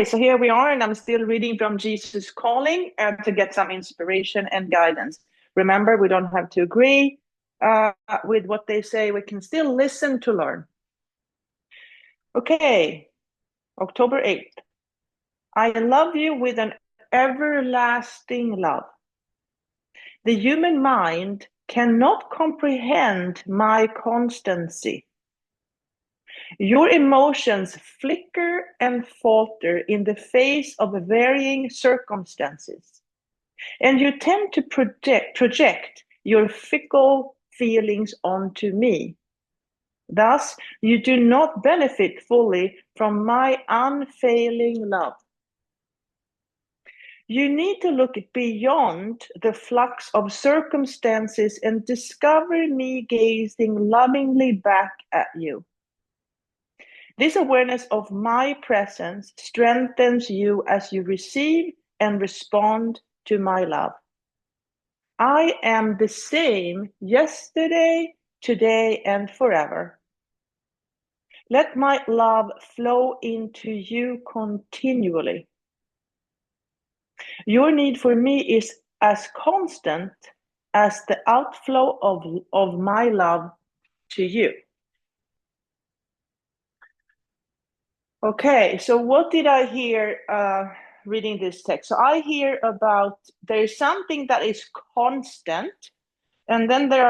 So here we are, and I'm still reading from Jesus Calling to get some inspiration and guidance. Remember, we don't have to agree with what they say. We can still listen to learn. Okay, October 8th. I love you with an everlasting love. The human mind cannot comprehend my constancy. Your emotions flicker and falter in the face of varying circumstances, and you tend to project your fickle feelings onto me. Thus, you do not benefit fully from my unfailing love. You need to look beyond the flux of circumstances and discover me gazing lovingly back at you. This awareness of my presence strengthens you as you receive and respond to my love. I am the same yesterday, today, and forever. Let my love flow into you continually. Your need for me is as constant as the outflow of my love to you. Okay, so what did I hear reading this text? So I hear about there's something that is constant, and then there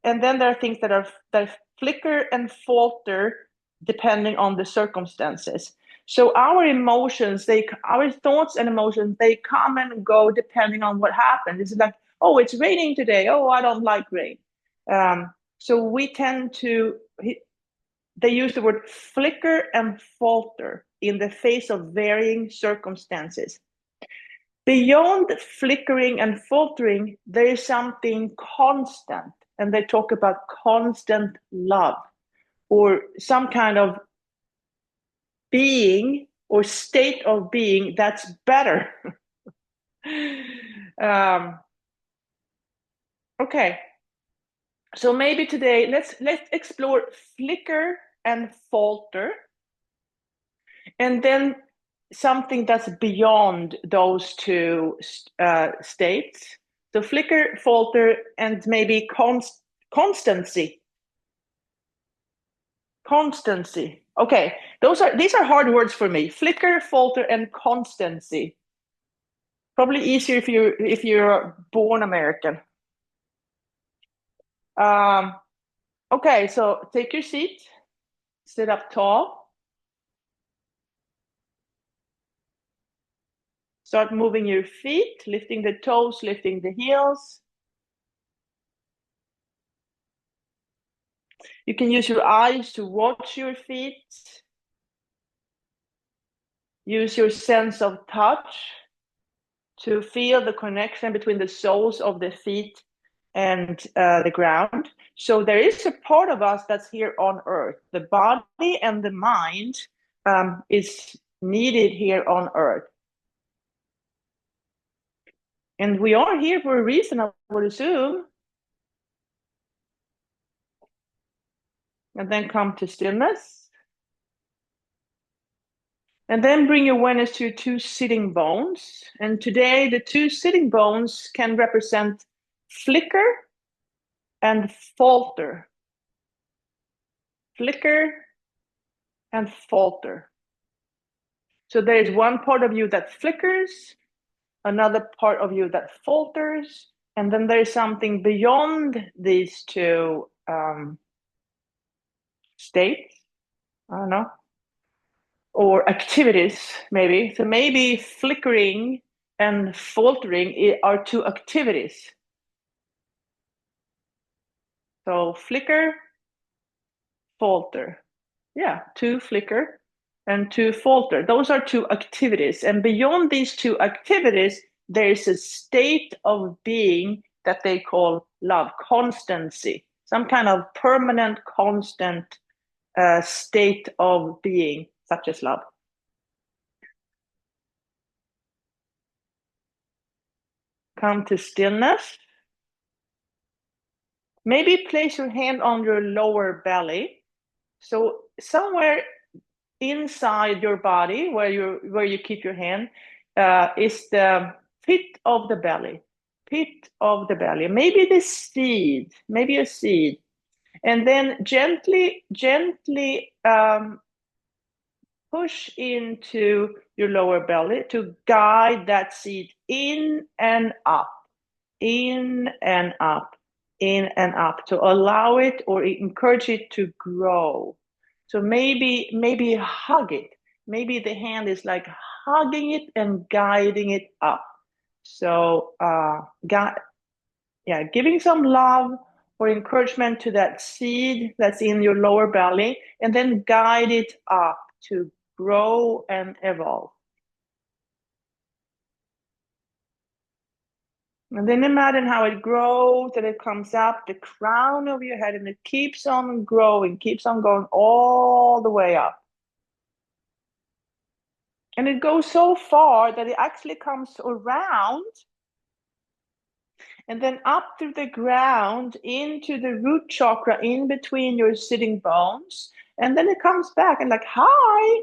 are things that flicker and falter depending on the circumstances. So our thoughts and emotions, they come and go depending on what happens. It's like, oh, it's raining today. Oh, I don't like rain. So we tend to they use the word flicker and falter in the face of varying circumstances. Beyond flickering and faltering, there is something constant, and they talk about constant love or some kind of being or state of being that's better. Okay, so maybe today let's explore flicker and falter, and then something that's beyond those two states. So flicker, falter, and maybe constancy. Constancy. Okay, these are hard words for me. Flicker, falter, and constancy. Probably easier if you're born American. Okay, so take your seat, sit up tall, start moving your feet, lifting the toes, lifting the heels. You can use your eyes to watch your feet. Use your sense of touch to feel the connection between the soles of the feet and the ground. So there is a part of us that's here on earth. The body and the mind is needed here on earth. And we are here for a reason, I would assume. And then come to stillness. And then bring your awareness to your two sitting bones. And today, the two sitting bones can represent flicker and falter. Flicker and falter. So there is one part of you that flickers, another part of you that falters, and then there's something beyond these two states. I don't know. Or activities, maybe. So maybe flickering and faltering are two activities. So flicker, falter. Yeah, to flicker and to falter. Those are two activities. And beyond these two activities, there is a state of being that they call love, constancy, some kind of permanent, constant state of being, such as love. Come to stillness. Maybe place your hand on your lower belly. So somewhere inside your body, where you keep your hand, is the pit of the belly. Pit of the belly. Maybe the seed, maybe a seed. And then gently, gently push into your lower belly to guide that seed in and up, in and up, in and up, to allow it or encourage it to grow. So maybe hug it. Maybe the hand is like hugging it and guiding it up. So giving some love or encouragement to that seed that's in your lower belly, and then guide it up to grow and evolve. And then imagine how it grows and it comes up the crown of your head, and it keeps on growing, keeps on going all the way up. And it goes so far that it actually comes around and then up through the ground into the root chakra in between your sitting bones. And then it comes back and like, hi.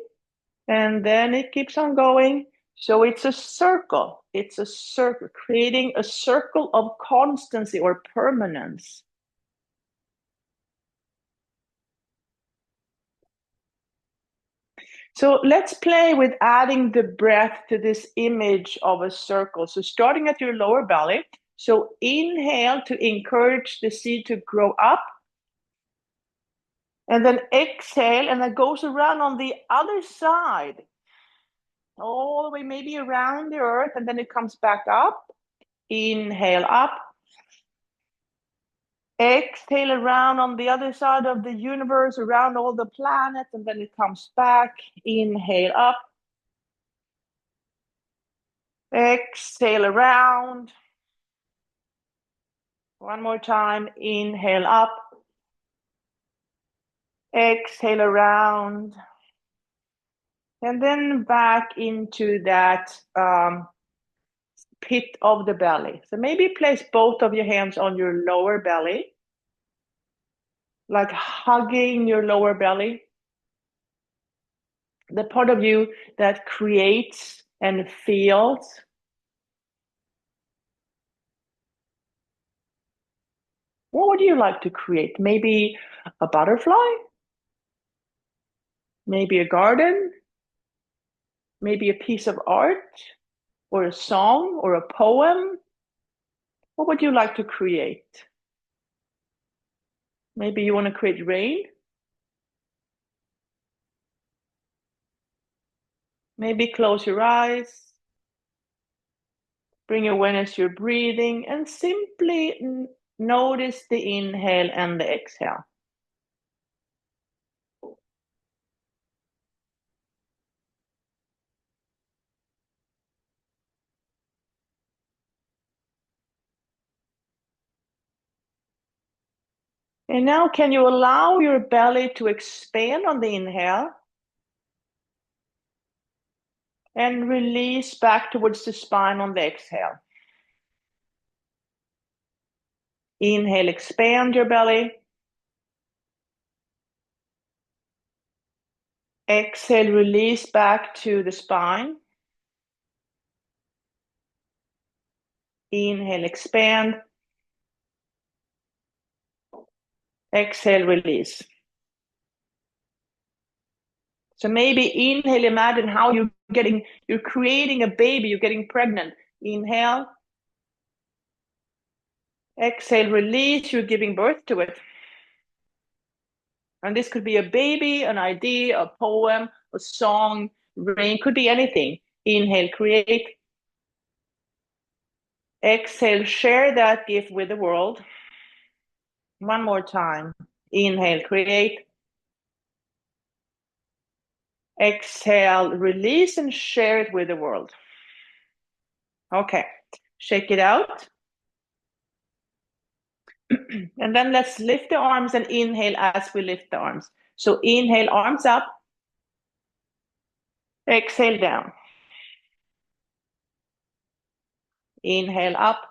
And then it keeps on going. So it's a circle. It's a circle, creating a circle of constancy or permanence. So let's play with adding the breath to this image of a circle. So starting at your lower belly. So inhale to encourage the seed to grow up. And then exhale, and that goes around on the other side. All the way maybe around the earth, and then it comes back up. Inhale up. Exhale around on the other side of the universe, around all the planets, and then it comes back. Inhale up. Exhale around. One more time. Inhale up. Exhale around. And then back into that pit of the belly. So maybe place both of your hands on your lower belly, like hugging your lower belly. The part of you that creates and feels. What would you like to create? Maybe a butterfly? Maybe a garden? Maybe a piece of art? Or a song? Or a poem? What would you like to create? Maybe you want to create rain? Maybe close your eyes. Bring awareness to your breathing and simply notice the inhale and the exhale. And now, can you allow your belly to expand on the inhale and release back towards the spine on the exhale? Inhale, expand your belly. Exhale, release back to the spine. Inhale, expand. Exhale, release. So maybe inhale, imagine how you're creating a baby, you're getting pregnant. Inhale. Exhale, release, you're giving birth to it. And this could be a baby, an idea, a poem, a song, rain, could be anything. Inhale, create. Exhale, share that gift with the world. One more time. Inhale, create. Exhale, release and share it with the world. Okay, shake it out. And then let's lift the arms and inhale as we lift the arms. So inhale, arms up. Exhale, down. Inhale, up.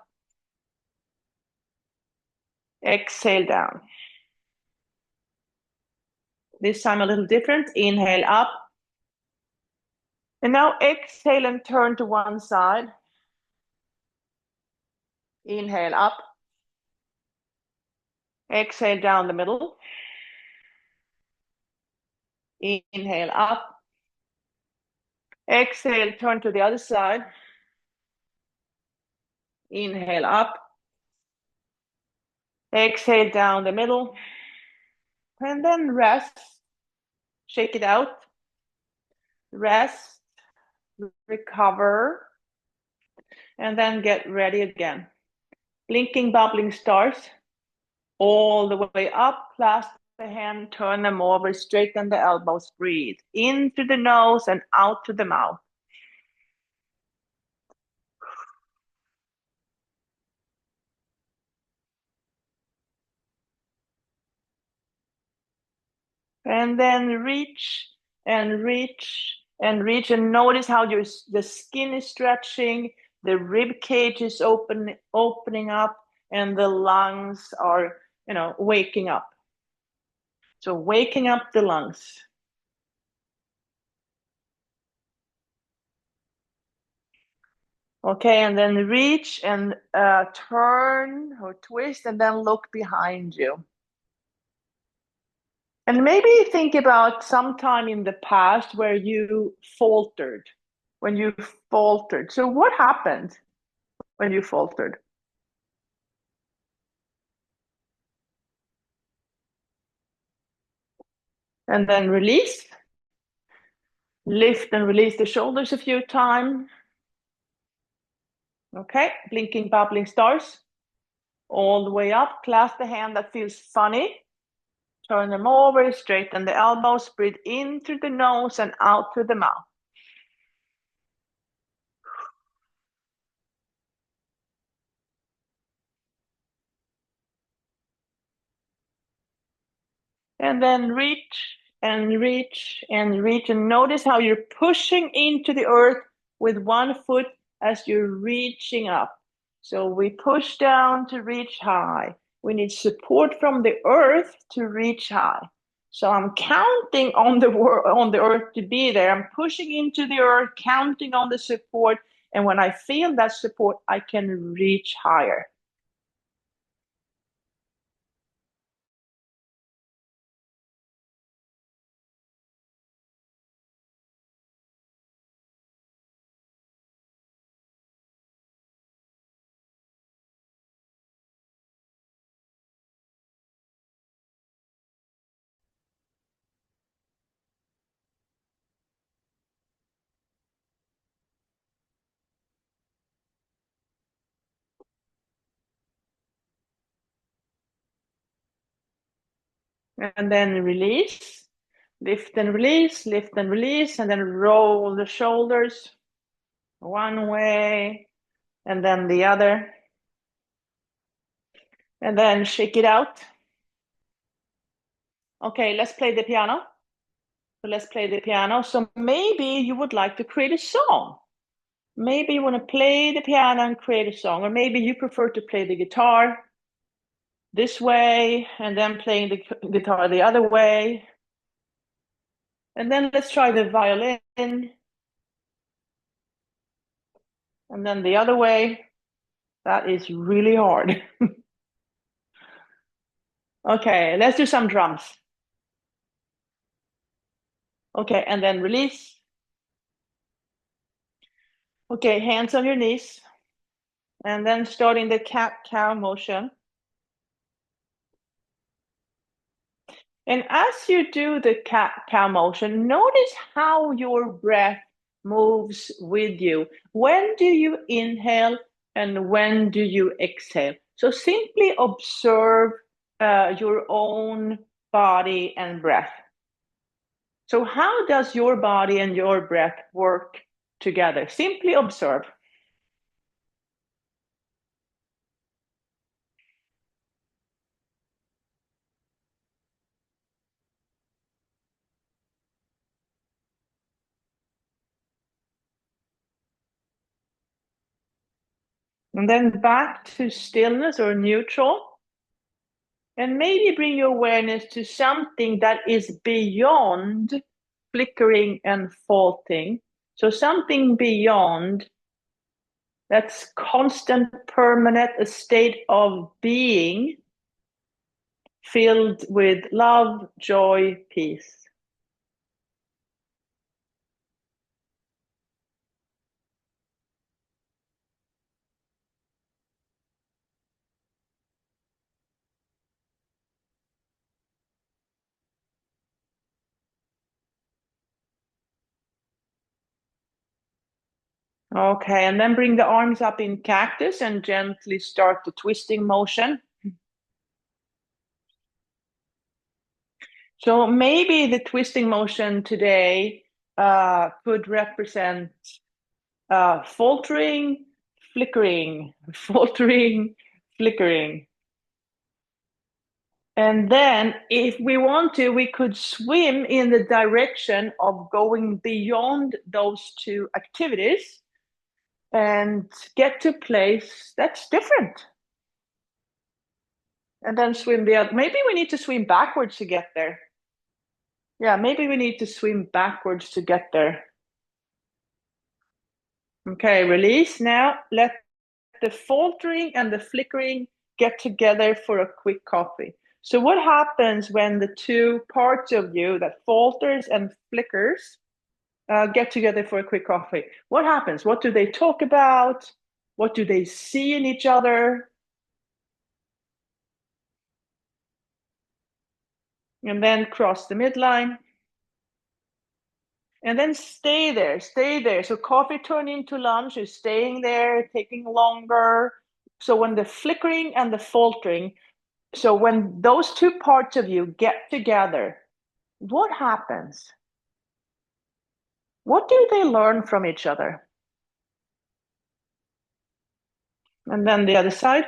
Exhale, down. This time a little different. Inhale, up. And now exhale and turn to one side. Inhale up. Exhale down the middle. Inhale up. Exhale, turn to the other side. Inhale up. Exhale down the middle. And then rest. Shake it out. Rest. Recover. And then get ready again. Blinking, bubbling stars. All the way up. Clasp the hand, turn them over, straighten the elbows, breathe. Into the nose and out to the mouth. And then reach and reach and reach, and notice how the skin is stretching, the rib cage is opening up, and the lungs are, waking up. So waking up the lungs. Okay, and then reach and turn or twist, and then look behind you. And maybe think about some time in the past where you faltered, when you faltered. So what happened when you faltered? And then release. Lift and release the shoulders a few times. Okay, blinking, bubbling stars. All the way up, clasp the hand that feels funny. Turn them over, straighten the elbows, breathe in through the nose and out through the mouth. And then reach and reach and reach, and notice how you're pushing into the earth with one foot as you're reaching up. So we push down to reach high. We need support from the earth to reach high. So I'm counting on the earth to be there. I'm pushing into the earth, counting on the support, and when I feel that support, I can reach higher. And then release, lift and release, and then roll the shoulders one way and then the other. And then shake it out. Okay, let's play the piano. So let's play the piano. So maybe you would like to create a song. Maybe you want to play the piano and create a song, or maybe you prefer to play the guitar this way and then playing the guitar the other way. And then let's try the violin and then the other way. That is really hard. Okay, let's do some drums. Okay, and then release. Okay, hands on your knees. And then starting the cat-cow motion. And as you do the cat-cow motion, notice how your breath moves with you. When do you inhale and when do you exhale? So simply observe your own body and breath. So how does your body and your breath work together? Simply observe. And then back to stillness or neutral. And maybe bring your awareness to something that is beyond flickering and faulting. So something beyond, that's constant, permanent, a state of being filled with love, joy, peace. Okay, and then bring the arms up in cactus and gently start the twisting motion. So maybe the twisting motion today could represent faltering, flickering, faltering, flickering. And then, if we want to, we could swim in the direction of going beyond those two activities and get to a place that's different. And then swim the other. Maybe we need to swim backwards to get there. Yeah, maybe we need to swim backwards to get there. Okay, release now. Let the faltering and the flickering get together for a quick coffee. So what happens when the two parts of you that falters and flickers get together for a quick coffee? What happens? What do they talk about? What do they see in each other? And then cross the midline. And then stay there, stay there. So coffee turn into lunch, is staying there, taking longer. So when the flickering and the faltering, so when those two parts of you get together, what happens? What do they learn from each other? And then the other side.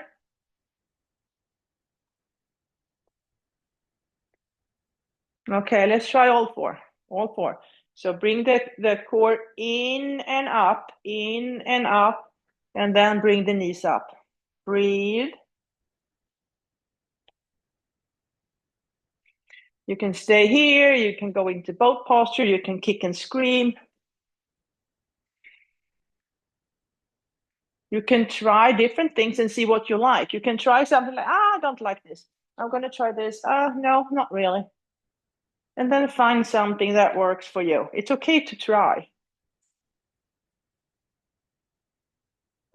Okay, let's try all four. All four. So bring the core in and up, and then bring the knees up. Breathe. You can stay here, you can go into boat posture, you can kick and scream. You can try different things and see what you like. You can try something like, I don't like this. I'm going to try this. No, not really. And then find something that works for you. It's okay to try.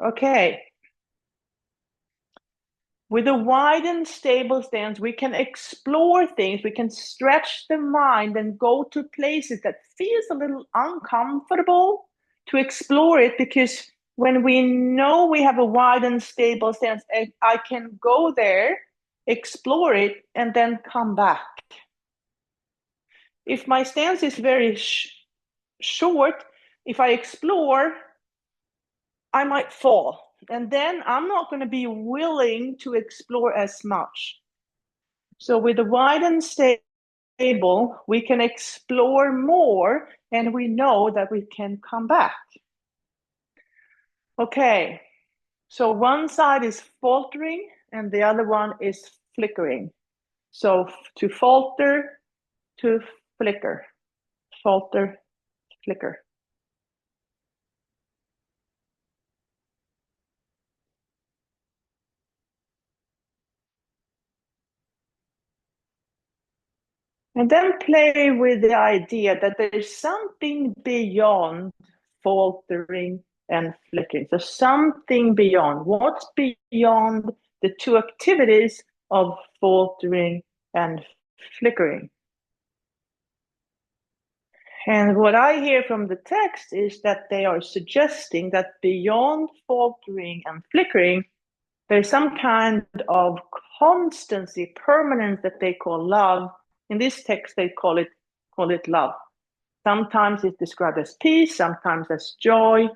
Okay. With a wide and stable stance, we can explore things. We can stretch the mind and go to places that feels a little uncomfortable to explore it, because when we know we have a wide and stable stance, I can go there, explore it, and then come back. If my stance is very short, if I explore, I might fall. And then I'm not going to be willing to explore as much. So with a wide and stable, we can explore more, and we know that we can come back. Okay, so one side is faltering and the other one is flickering. So to falter, to flicker, falter, flicker. And then play with the idea that there's something beyond faltering and flickering. So something beyond. What's beyond the two activities of faltering and flickering? And what I hear from the text is that they are suggesting that beyond faltering and flickering, there's some kind of constancy, permanence that they call love. In this text, they call it love. Sometimes it's described as peace, sometimes as joy.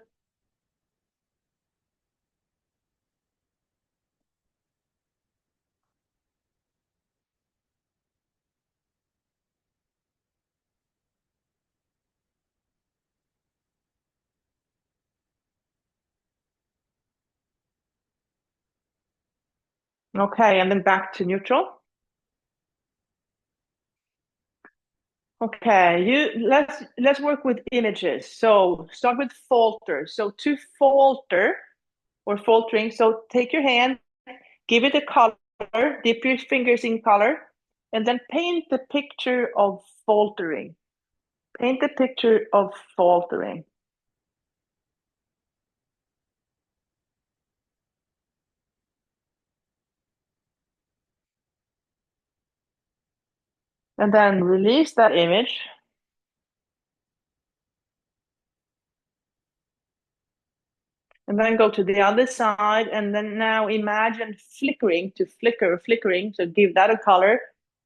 Okay, and then back to neutral. Okay, let's work with images. So start with falter. So to falter or faltering, so take your hand, give it a color, dip your fingers in color, and then paint the picture of faltering. Paint the picture of faltering. And then release that image. And then go to the other side. And then now imagine flickering to flickering. So give that a color.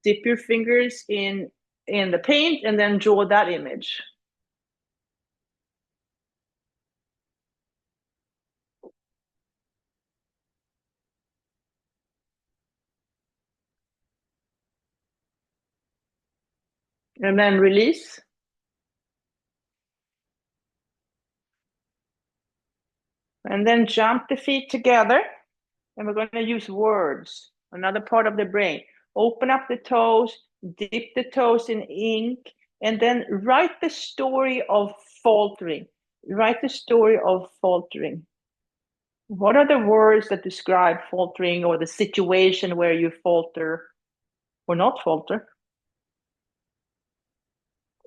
Dip your fingers in the paint and then draw that image. And then release. And then jump the feet together. And we're going to use words, another part of the brain. Open up the toes, dip the toes in ink, and then write the story of faltering. Write the story of faltering. What are the words that describe faltering or the situation where you falter or not falter?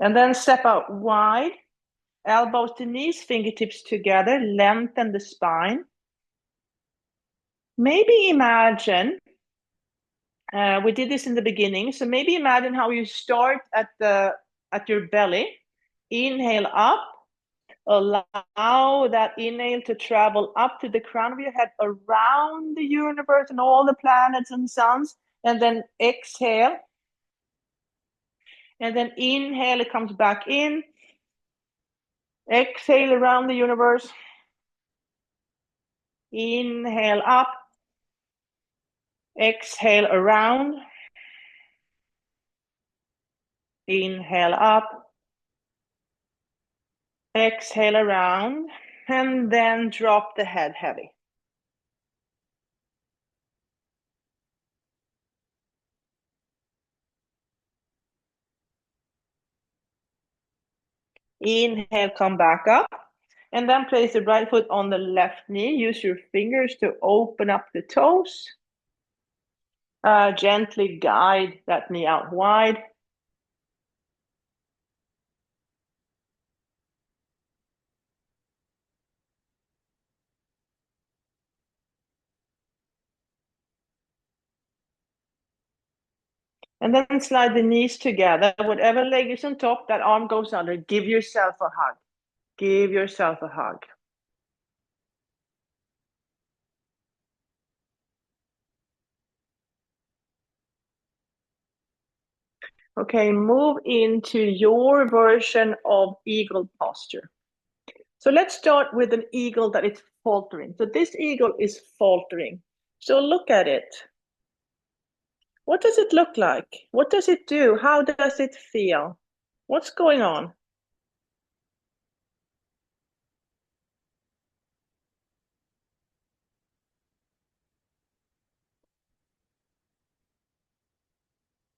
And then step out wide, elbows to knees, fingertips together, lengthen the spine. Maybe imagine, we did this in the beginning, so maybe imagine how you start at your belly, inhale up, allow that inhale to travel up to the crown of your head, around the universe and all the planets and suns, and then exhale. And then inhale, it comes back in. Exhale around the universe. Inhale up. Exhale around. Inhale up. Exhale around. And then drop the head heavy. Inhale, come back up. And then place the right foot on the left knee. Use your fingers to open up the toes. Gently guide that knee out wide. And then slide the knees together. Whatever leg is on top, that arm goes under. Give yourself a hug. Give yourself a hug. Okay, move into your version of eagle posture. So let's start with an eagle that is faltering. So this eagle is faltering. So look at it. What does it look like? What does it do? How does it feel? What's going on?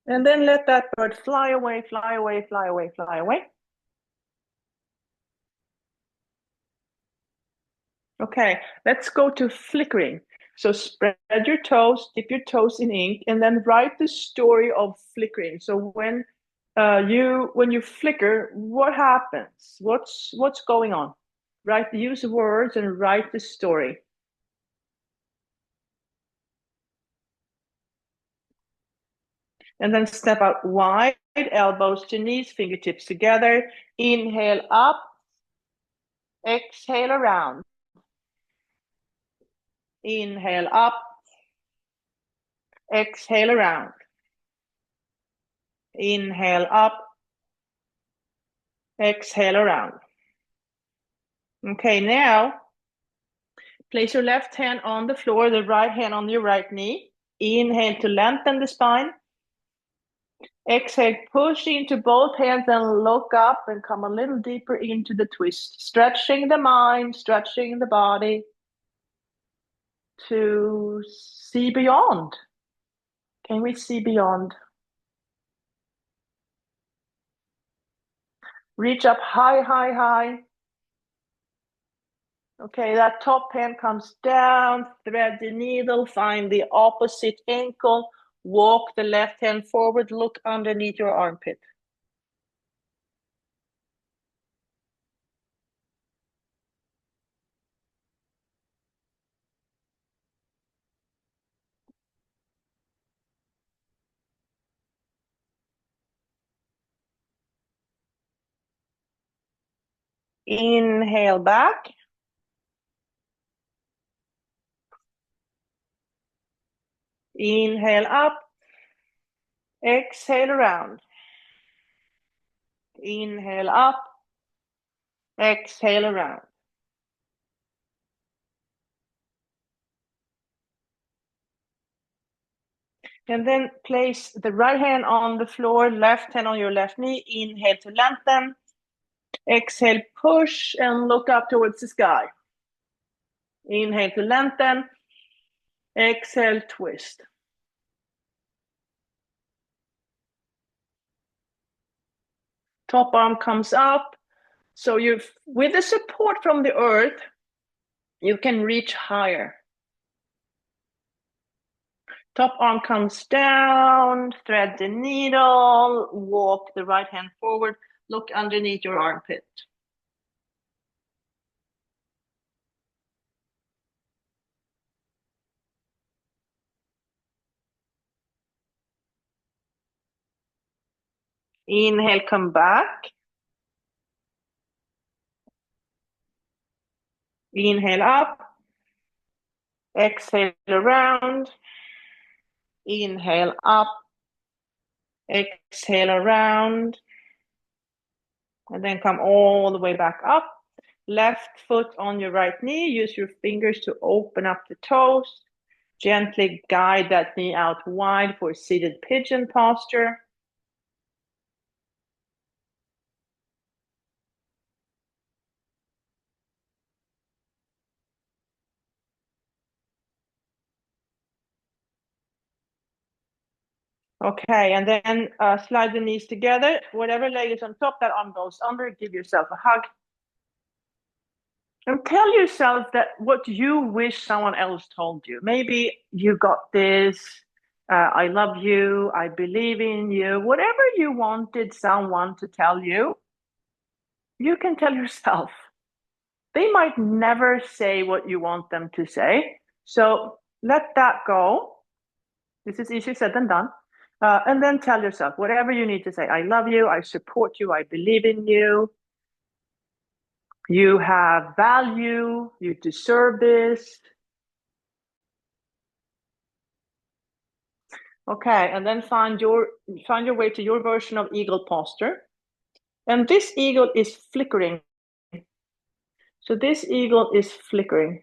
And then let that bird fly away, fly away, fly away, fly away. Okay, let's go to flickering. So spread your toes, dip your toes in ink, and then write the story of flickering. So when you flicker, what happens? What's going on? Use words and write the story. And then step out wide, elbows to knees, fingertips together. Inhale up, exhale around. Inhale up, exhale around. Inhale up, exhale around. Okay, now place your left hand on the floor, the right hand on your right knee. Inhale to lengthen the spine. Exhale, push into both hands and look up and come a little deeper into the twist. Stretching the mind, stretching the body to see beyond. Can we see beyond? Reach up high, high, high. Okay, that top hand comes down, thread the needle, find the opposite ankle, walk the left hand forward, look underneath your armpit. Inhale back. Inhale up. Exhale around. Inhale up. Exhale around. And then place the right hand on the floor, left hand on your left knee. Inhale to lengthen. Exhale, push and look up towards the sky. Inhale to lengthen. Exhale, twist. Top arm comes up. So with the support from the earth, you can reach higher. Top arm comes down, thread the needle, walk the right hand forward, look underneath your armpit. Inhale, come back. Inhale up. Exhale around. Inhale up. Exhale around. And then come all the way back up. Left foot on your right knee. Use your fingers to open up the toes. Gently guide that knee out wide for seated pigeon posture. Okay, and then slide the knees together. Whatever leg is on top, that arm goes under. Give yourself a hug. And tell yourself that what you wish someone else told you. Maybe you got this. I love you. I believe in you. Whatever you wanted someone to tell you, you can tell yourself. They might never say what you want them to say. So let that go. This is easier said than done. And then tell yourself whatever you need to say. I love you. I support you. I believe in you. You have value. You deserve this. Okay, and then find your way to your version of eagle posture. And this eagle is flickering. So this eagle is flickering.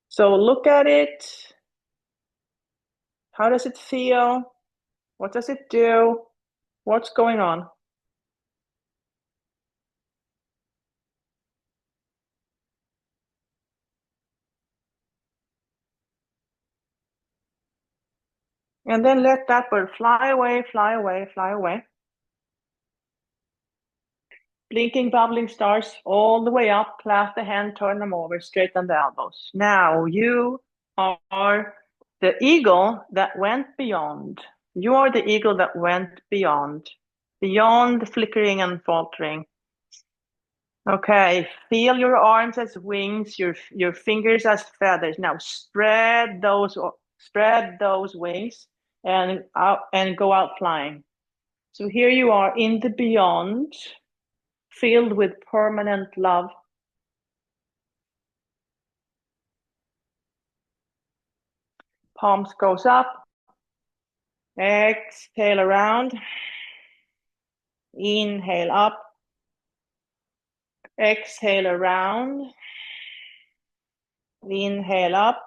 So look at it. How does it feel? What does it do? What's going on? And then let that bird fly away, fly away, fly away. Blinking, bubbling stars all the way up. Clasp the hand, turn them over, straighten the elbows. Now you are the eagle that went beyond. You are the eagle that went beyond the flickering and faltering. Okay, feel your arms as wings, your fingers as feathers. Now spread those wings and go out flying. So here you are in the beyond, filled with permanent love. Palms goes up. Exhale around. Inhale up. Exhale around. Inhale up.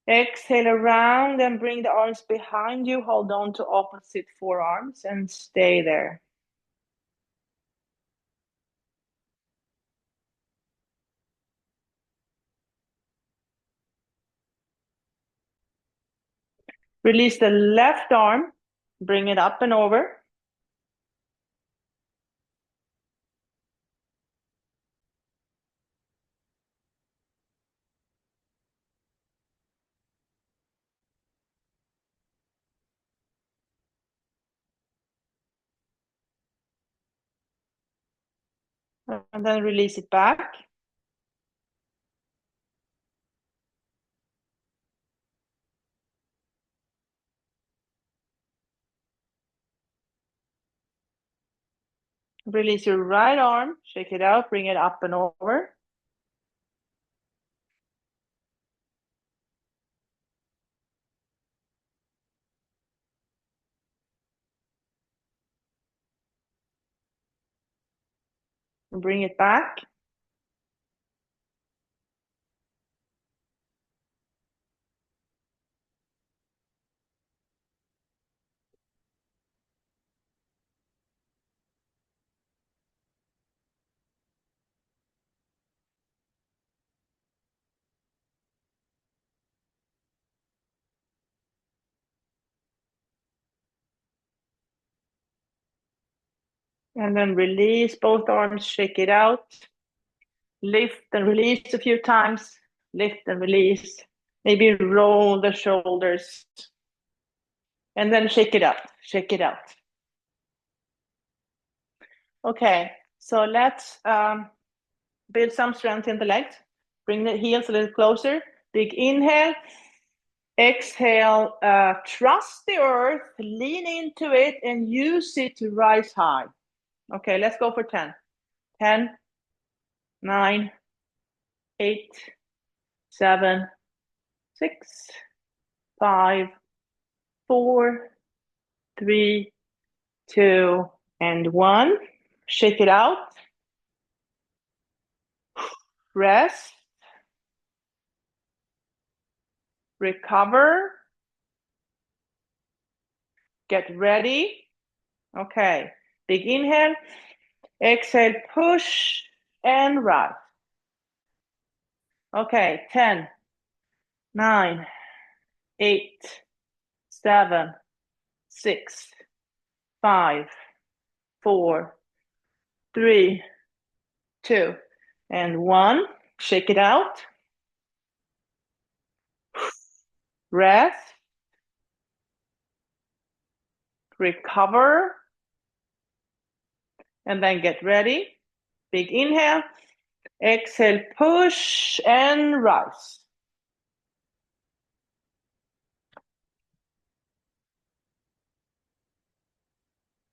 Exhale around and bring the arms behind you. Hold on to opposite forearms and stay there. Release the left arm. Bring it up and over. And then release it back. Release your right arm, shake it out, bring it up and over. Bring it back. And then release both arms, shake it out. Lift and release a few times. Lift and release. Maybe roll the shoulders. And then shake it out, shake it out. Okay, so let's build some strength in the legs. Bring the heels a little closer. Big inhale. Exhale, trust the earth, lean into it, and use it to rise high. Okay, let's go for 10. 10, 9, 8, 7, 6, 5, 4, 3, 2, and 1. Shake it out. Rest. Recover. Get ready. Okay, big inhale. Exhale, push and rise. Okay, 10, 9, 8, 7, 6, 5, 4, 3, 2, and 1. Shake it out. Rest. Recover. And then get ready. Big inhale. Exhale, push and rise.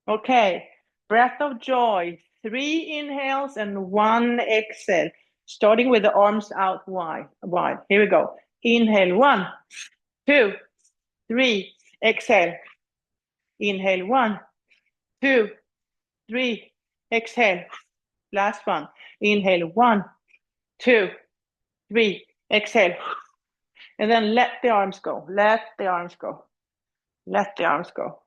Okay, breath of joy. 3 inhales and 1 exhale. Starting with the arms out wide. Here we go. Inhale, 1, 2, 3. Exhale. Inhale, 1, 2, 3. Exhale. Last one. Inhale, 1, 2, 3. Exhale. And then let the arms go. Let the arms go. Let the arms go.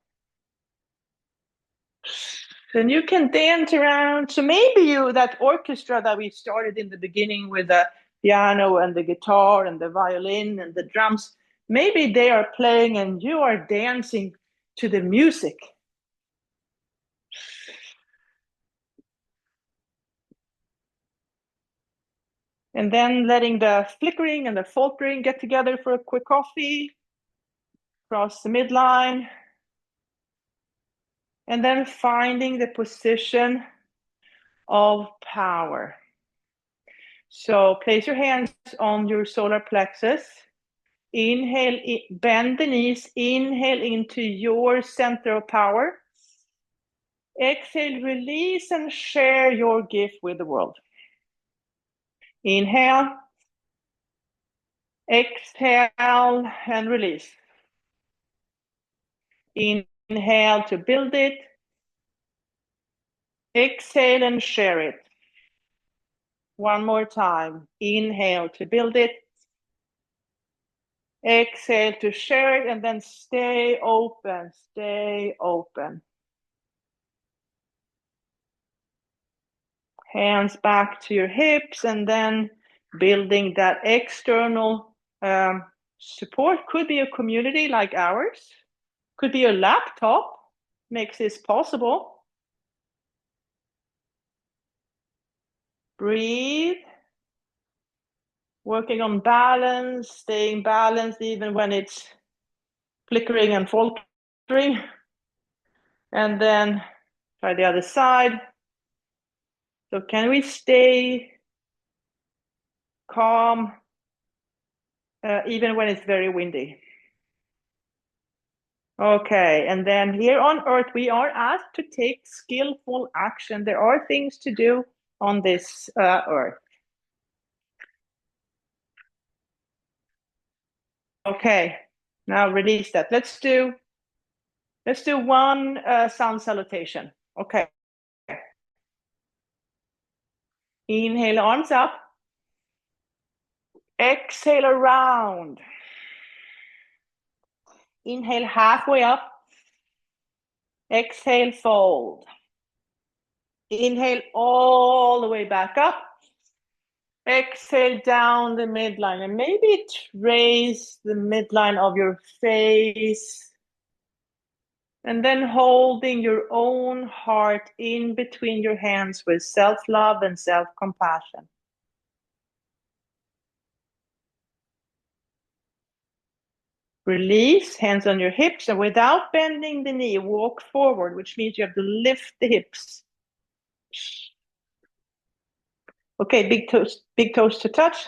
Then you can dance around. So maybe that orchestra that we started in the beginning with the piano and the guitar and the violin and the drums, maybe they are playing and you are dancing to the music. And then letting the flickering and the faltering get together for a quick coffee, cross the midline, and then finding the position of power. So place your hands on your solar plexus. Inhale, bend the knees, inhale into your center of power. Exhale, release and share your gift with the world. Inhale, exhale, and release. Inhale to build it. Exhale and share it. One more time. Inhale to build it. Exhale to share it, and then stay open, stay open. Hands back to your hips, and then building that external support. Could be a community like ours. Could be a laptop, makes this possible. Breathe. Working on balance, staying balanced even when it's flickering and faltering. And then try the other side. So can we stay calm even when it's very windy? Okay, and then here on Earth, we are asked to take skillful action. There are things to do on this Earth. Okay, now release that. Let's do one sound salutation. Okay. Inhale, arms up. Exhale around. Inhale halfway up. Exhale, fold. Inhale all the way back up. Exhale down the midline, and maybe trace the midline of your face. And then holding your own heart in between your hands with self-love and self-compassion. Release, hands on your hips, and without bending the knee, walk forward, which means you have to lift the hips. Okay, big toes to touch.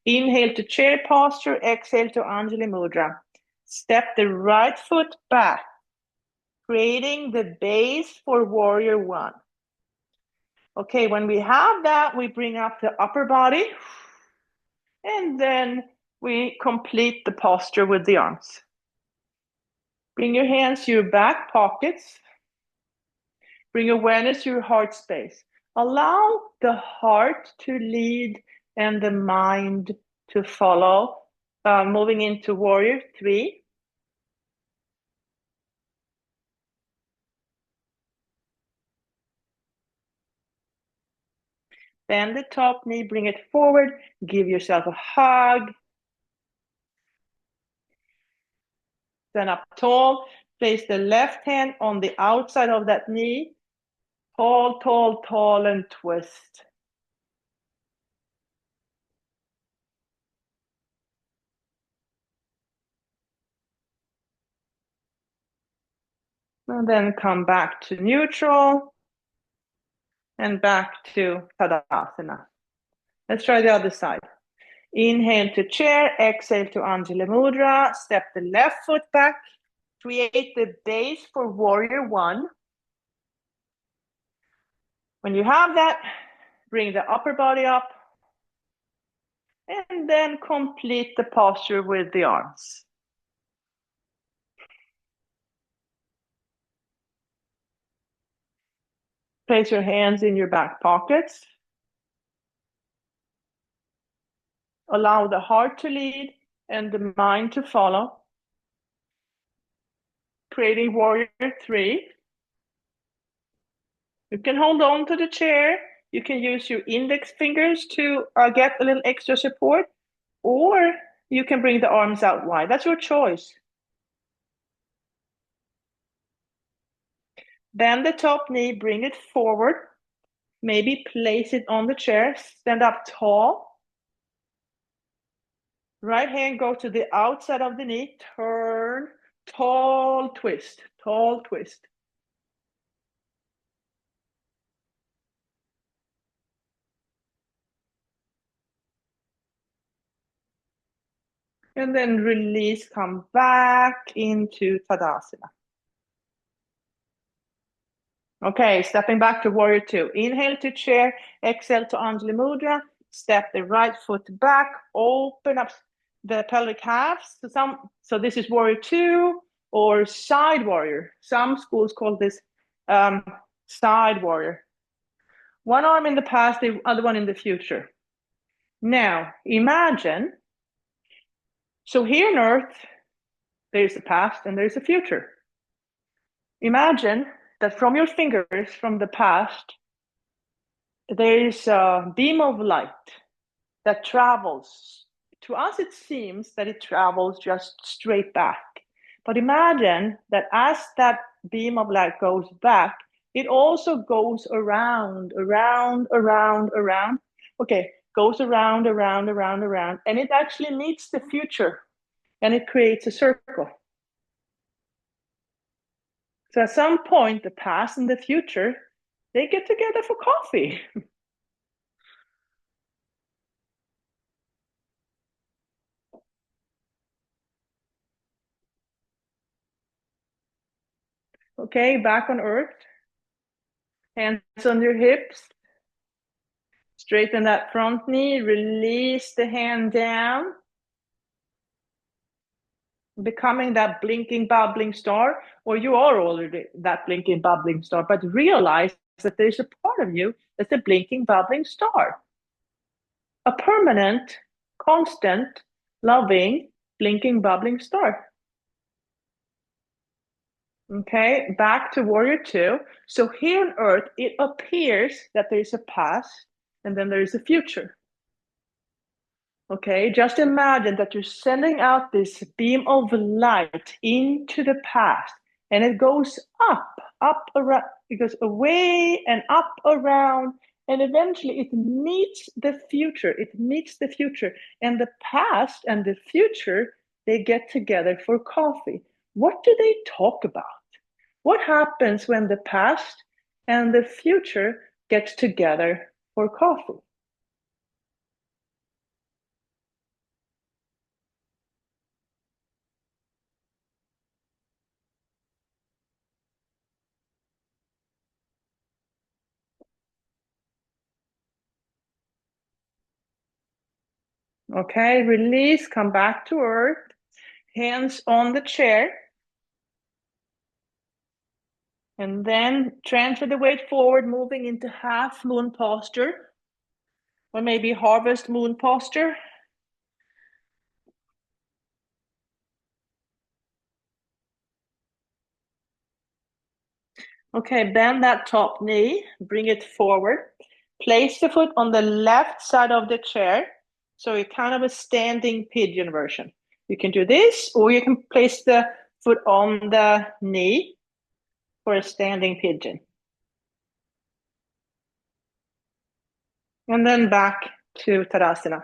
Inhale to chair posture, exhale to Anjali Mudra. Step the right foot back, creating the base for warrior one. Okay, when we have that, we bring up the upper body, and then we complete the posture with the arms. Bring your hands to your back pockets. Bring awareness to your heart space. Allow the heart to lead and the mind to follow. Moving into warrior three. Bend the top knee, bring it forward. Give yourself a hug. Stand up tall. Place the left hand on the outside of that knee. Tall, tall, tall, and twist. And then come back to neutral and back to Tadasana. Let's try the other side. Inhale to chair, exhale to Anjali Mudra. Step the left foot back. Create the base for warrior one. When you have that, bring the upper body up. And then complete the posture with the arms. Place your hands in your back pockets. Allow the heart to lead and the mind to follow. Creating warrior three. You can hold on to the chair. You can use your index fingers to get a little extra support, or you can bring the arms out wide. That's your choice. Bend the top knee, bring it forward. Maybe place it on the chair. Stand up tall. Right hand go to the outside of the knee. Turn, tall twist, tall twist. And then release, come back into Tadasana. Okay, stepping back to warrior two. Inhale to chair, exhale to Anjali Mudra. Step the right foot back, open up the pelvic halves. So this is warrior two or side warrior. Some schools call this side warrior. One arm in the past, the other one in the future. Now, imagine, so here on Earth, there's a past and there's a future. Imagine that from your fingers from the past, there's a beam of light that travels. To us, it seems that it travels just straight back. But imagine that as that beam of light goes back, it also goes around. Okay, goes around, and it actually meets the future, and it creates a circle. So at some point, the past and the future, they get together for coffee. Okay, back on earth. Hands on your hips. Straighten that front knee. Release the hand down. Becoming that blinking, bubbling star, or you are already that blinking, bubbling star, but realize that there's a part of you that's a blinking, bubbling star. A permanent, constant, loving, blinking, bubbling star. Okay, back to warrior two. So here on earth, it appears that there is a past and then there is a future. Okay, just imagine that you're sending out this beam of light into the past and it goes up, around, it goes away and up, around, and eventually it meets the future. It meets the future, and the past and the future, they get together for coffee. What do they talk about? What happens when the past and the future get together for coffee? Okay, release, come back to earth, hands on the chair, and then transfer the weight forward, moving into half moon posture, or maybe harvest moon posture. Okay, bend that top knee, bring it forward. Place the foot on the left side of the chair, so you're kind of a standing pigeon version. You can do this, or you can place the foot on the knee for a standing pigeon. And then back to Tadasana.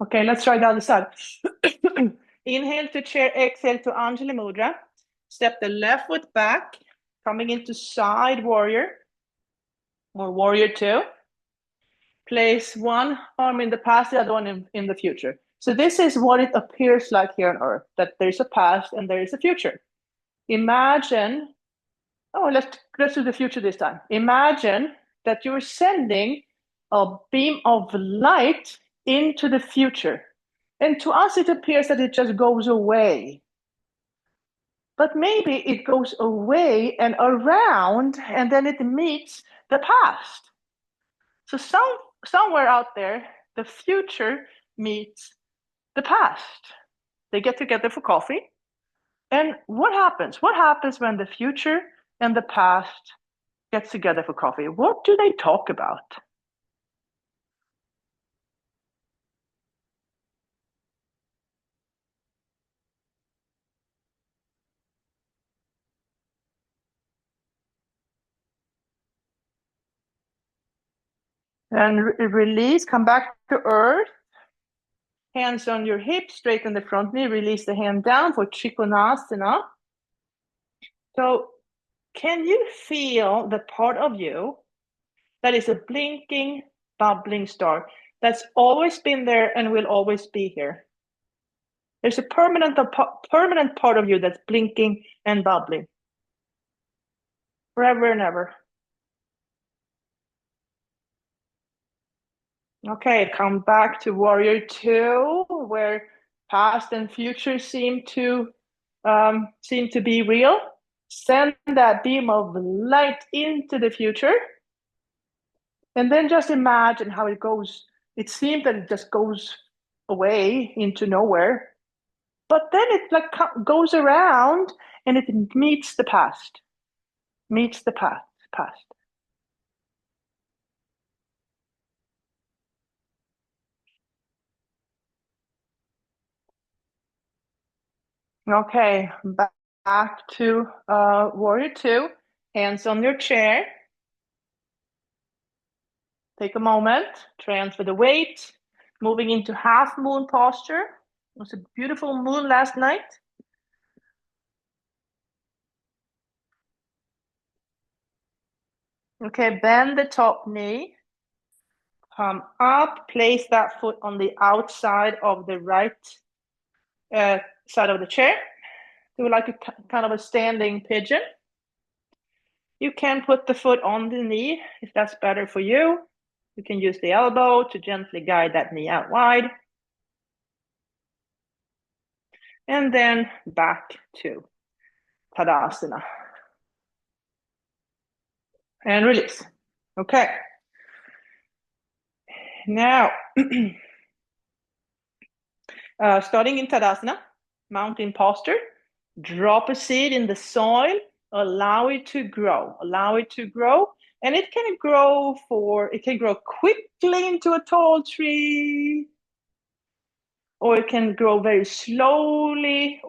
Okay, let's try the other side. Inhale to chair, exhale to Anjali Mudra. Step the left foot back, coming into side warrior or warrior two. Place one arm in the past, the other one in the future. So this is what it appears like here on earth, that there's a past and there is a future. Imagine, let's do the future this time. Imagine that you're sending a beam of light into the future. And to us, it appears that it just goes away. But maybe it goes away and around, and then it meets the past. So somewhere out there, the future meets the past. They get together for coffee. And what happens? What happens when the future and the past gets together for coffee? What do they talk about? And release, come back to earth. Hands on your hips, straighten the front knee, release the hand down for Trikonasana. So can you feel the part of you that is a blinking, bubbling star that's always been there and will always be here? There's a permanent part of you that's blinking and bubbling forever and ever. Okay, come back to warrior two, where past and future seem to be real. Send that beam of light into the future, and then just imagine how it goes. It seems that it just goes away into nowhere, but then it like goes around and it meets the past, meets the past. Okay, back to warrior two. Hands on your chair. Take a moment, transfer the weight, moving into half moon posture. It was a beautiful moon last night. Okay, bend the top knee. Come up, place that foot on the outside of the right side of the chair. Do like a kind of a standing pigeon. You can put the foot on the knee if that's better for you. You can use the elbow to gently guide that knee out wide. And then back to Tadasana. And release. Okay. Now, starting in Tadasana, mountain posture, drop a seed in the soil, allow it to grow, and it can grow quickly into a tall tree, or it can grow very slowly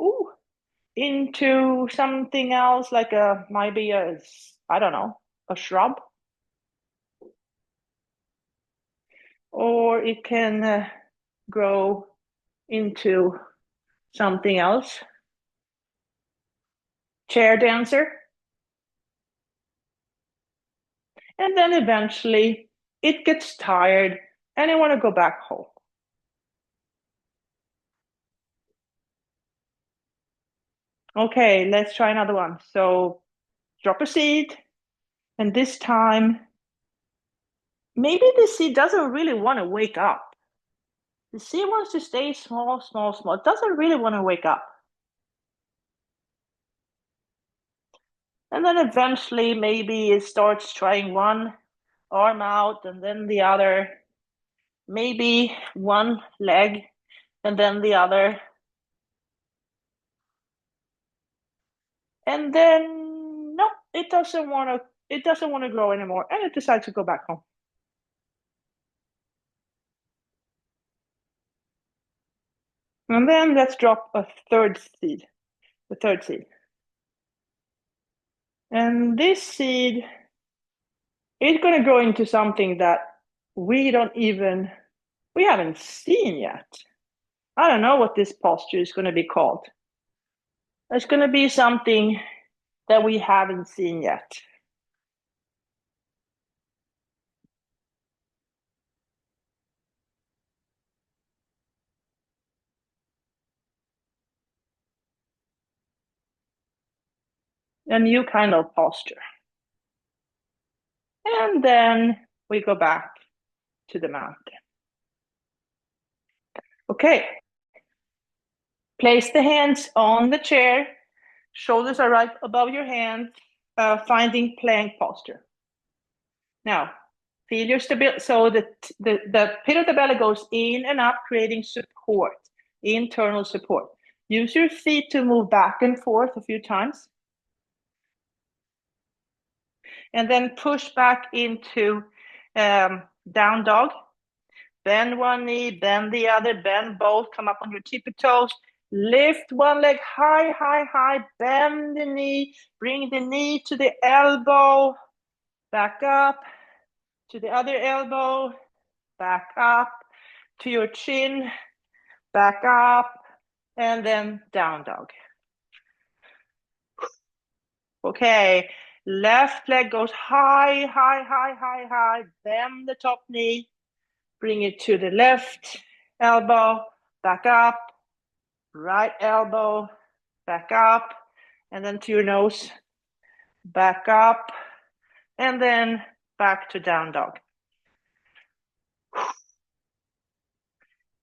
into something else, like maybe a shrub, or it can grow into something else. Chair dancer. And then eventually it gets tired and I want to go back home. Okay, let's try another one. So drop a seed, and this time maybe the seed doesn't really want to wake up. The seed wants to stay small, small, small. It doesn't really want to wake up. And then eventually maybe it starts trying one arm out and then the other, maybe one leg and then the other. And then no, it doesn't want to grow anymore, and it decides to go back home. And then let's drop the third seed. And this seed is going to grow into something that we haven't seen yet. I don't know what this posture is going to be called. It's going to be something that we haven't seen yet. A new kind of posture. And then we go back to the mountain. Okay. Place the hands on the chair. Shoulders are right above your hands, finding plank posture. Now, feel your stability. So the pit of the belly goes in and up, creating support, internal support. Use your feet to move back and forth a few times. And then push back into down dog. Bend one knee, bend the other, bend both, come up on your tippy toes. Lift one leg high, high, high, bend the knee, bring the knee to the elbow, back up to the other elbow, back up to your chin, back up, and then down dog. Okay, left leg goes high, high, high, high, high, bend the top knee, bring it to the left elbow, back up, right elbow, back up, and then to your nose, back up, and then back to down dog.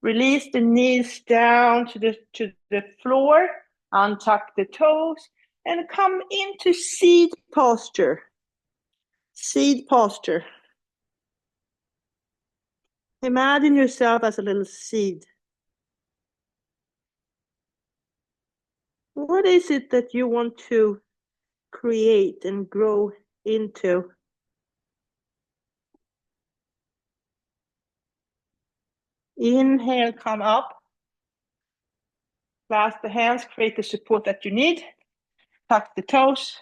Release the knees down to the floor, untuck the toes, and come into seed posture. Seed posture. Imagine yourself as a little seed. What is it that you want to create and grow into? Inhale, come up. Clasp the hands, create the support that you need. Tuck the toes.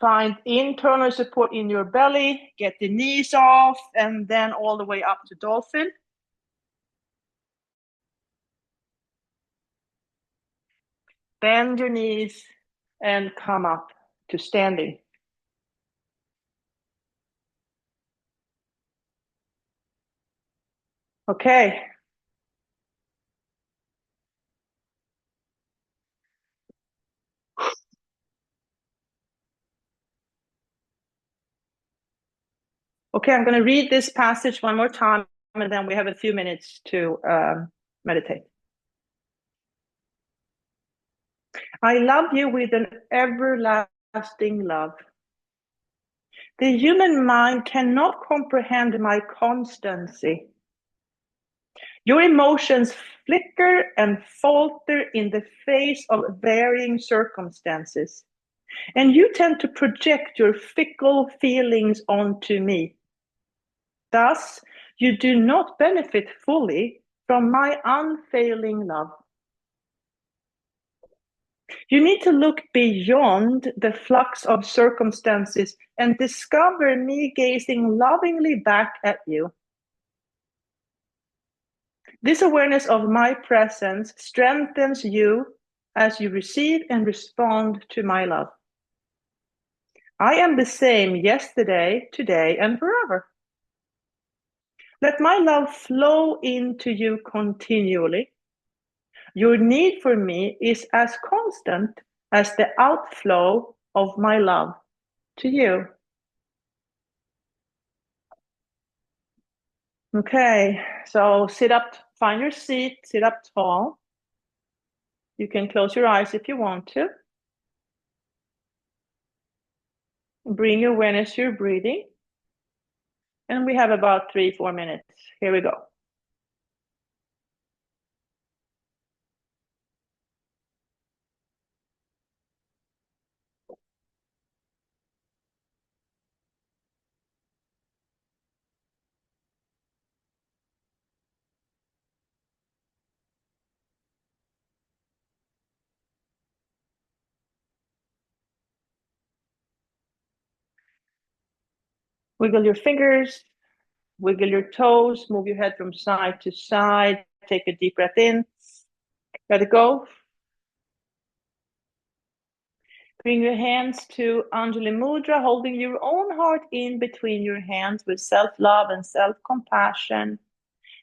Find internal support in your belly. Get the knees off, and then all the way up to dolphin. Bend your knees and come up to standing. Okay. Okay, I'm going to read this passage one more time, and then we have a few minutes to meditate. I love you with an everlasting love. The human mind cannot comprehend my constancy. Your emotions flicker and falter in the face of varying circumstances, and you tend to project your fickle feelings onto me. Thus, you do not benefit fully from my unfailing love. You need to look beyond the flux of circumstances and discover me gazing lovingly back at you. This awareness of my presence strengthens you as you receive and respond to my love. I am the same yesterday, today, and forever. Let my love flow into you continually. Your need for me is as constant as the outflow of my love to you. Okay, so sit up, find your seat, sit up tall. You can close your eyes if you want to. Bring your awareness to your breathing. And we have about 3-4 minutes. Here we go. Wiggle your fingers, wiggle your toes, move your head from side to side. Take a deep breath in. Let it go. Bring your hands to Anjali Mudra, holding your own heart in between your hands with self-love and self-compassion.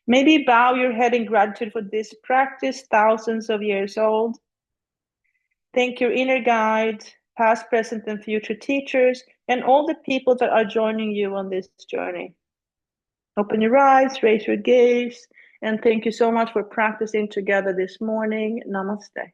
Maybe bow your head in gratitude for this practice, thousands of years old. Thank your inner guide, past, present, and future teachers, and all the people that are joining you on this journey. Open your eyes, raise your gaze, and thank you so much for practicing together this morning. Namaste.